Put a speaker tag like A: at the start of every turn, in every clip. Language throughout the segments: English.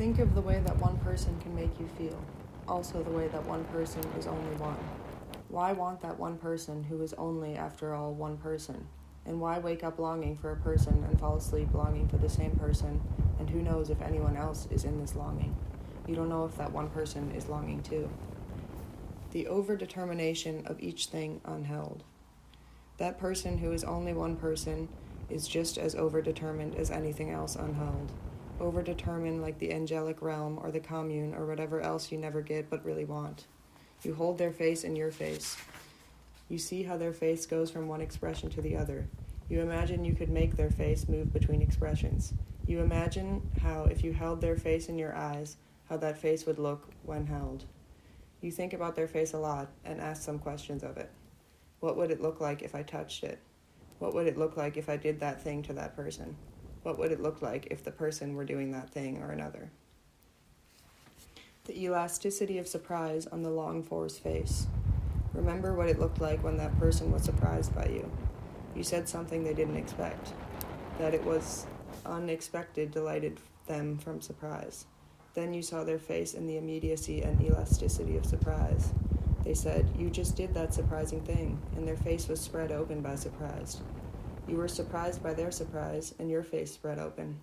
A: Think of the way that one person can make you feel, also the way that one person is only one. Why want that one person who is only, after all, one person? And why wake up longing for a person and fall asleep longing for the same person, and who knows if anyone else is in this longing? You don't know if that one person is longing too. The overdetermination of each thing unheld. That person who is only one person is just as overdetermined as anything else unheld. Overdetermined like the angelic realm or the commune or whatever else you never get but really want. You hold their face in your face. You see how their face goes from one expression to the other. You imagine you could make their face move between expressions. You imagine how, if you held their face in your eyes, how that face would look when held. You think about their face a lot and ask some questions of it. What would it look like if I touched it? What would it look like if I did that thing to that person? What would it look like if the person were doing that thing or another? The elasticity of surprise on the longed-for's face. Remember what it looked like when that person was surprised by you. You said something they didn't expect. That it was unexpected delighted them from surprise. Then you saw their face in the immediacy and elasticity of surprise. They said, "You just did that surprising thing," and their face was spread open by surprise. You were surprised by their surprise, and your face spread open.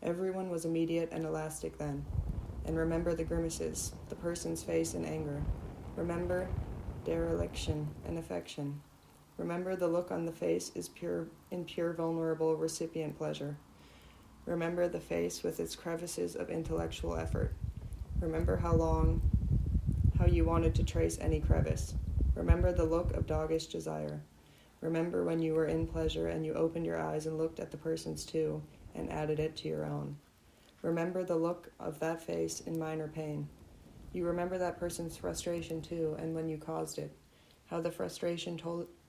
A: Everyone was immediate and elastic then. And remember the grimaces, the person's face in anger. Remember dereliction and affection. Remember the look on the face is pure vulnerable recipient pleasure. Remember the face with its crevices of intellectual effort. Remember how you wanted to trace any crevice. Remember the look of doggish desire. Remember when you were in pleasure and you opened your eyes and looked at the person's too and added it to your own. Remember the look of that face in minor pain. You remember that person's frustration too, and when you caused it. How the frustration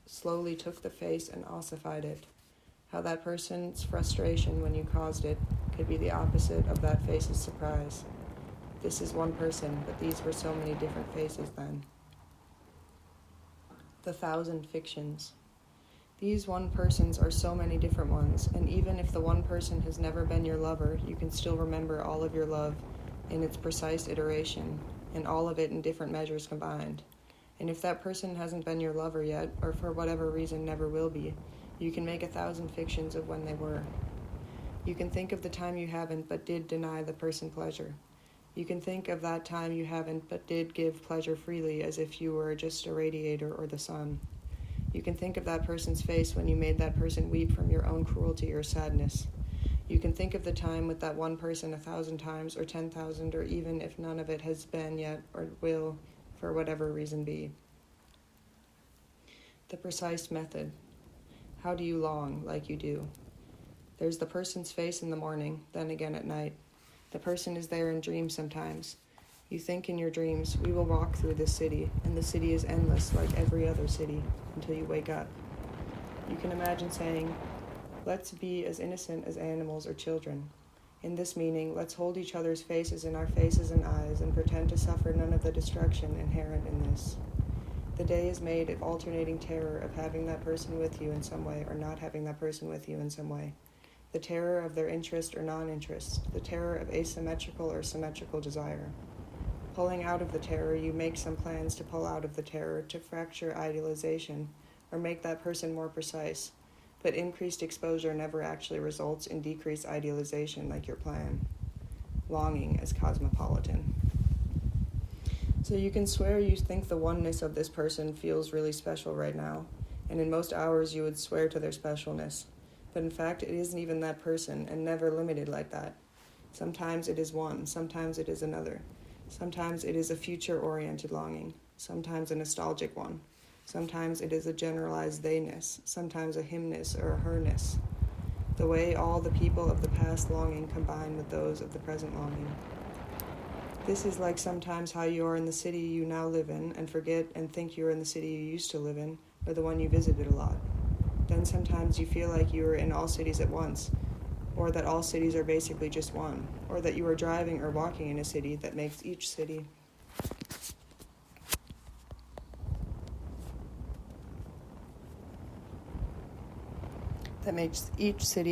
A: slowly took the face and ossified it. How that person's frustration when you caused it could be the opposite of that face's surprise. This is one person, but these were so many different faces then. The 1,000 fictions. These one persons are so many different ones, and even if the one person has never been your lover, you can still remember all of your love in its precise iteration, and all of it in different measures combined. And if that person hasn't been your lover yet, or for whatever reason never will be, you can make 1,000 fictions of when they were. You can think of the time you haven't but did deny the person pleasure. You can think of that time you haven't but did give pleasure freely as if you were just a radiator or the sun. You can think of that person's face when you made that person weep from your own cruelty or sadness. You can think of the time with that one person 1,000 times or 10,000, or even if none of it has been yet or will, for whatever reason, be. The precise method. How do you long like you do? There's the person's face in the morning, then again at night. The person is there in dreams sometimes. You think in your dreams, we will walk through this city, and the city is endless like every other city, until you wake up. You can imagine saying, let's be as innocent as animals or children. In this meaning, let's hold each other's faces in our faces and eyes and pretend to suffer none of the destruction inherent in this. The day is made of alternating terror of having that person with you in some way or not having that person with you in some way. The terror of their interest or non-interest, the terror of asymmetrical or symmetrical desire. Pulling out of the terror, you make some plans to pull out of the terror, to fracture idealization, or make that person more precise. But increased exposure never actually results in decreased idealization like your plan. Longing as cosmopolitan. So you can swear you think the oneness of this person feels really special right now, and in most hours you would swear to their specialness. But in fact, it isn't even that person, and never limited like that. Sometimes it is one, sometimes it is another. Sometimes it is a future-oriented longing, sometimes a nostalgic one. Sometimes it is a generalized they-ness, sometimes a himness or a her-ness. The way all the people of the past longing combine with those of the present longing. This is like sometimes how you are in the city you now live in and forget and think you are in the city you used to live in, or the one you visited a lot. Then sometimes you feel like you are in all cities at once, or that all cities are basically just one, or that you are driving or walking in a city that makes each city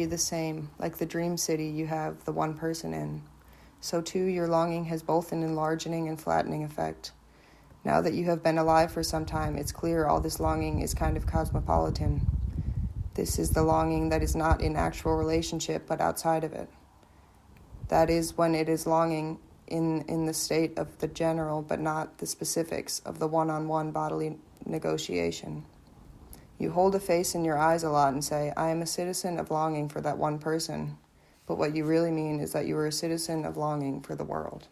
A: the same, like the dream city you have the one person in. So too your longing has both an enlarging and flattening effect. Now that you have been alive for some time, it's clear all this longing is kind of cosmopolitan. This is the longing that is not in actual relationship, but outside of it. That is when it is longing in the state of the general, but not the specifics of the one-on-one bodily negotiation. You hold a face in your eyes a lot and say, I am a citizen of longing for that one person. But what you really mean is that you are a citizen of longing for the world.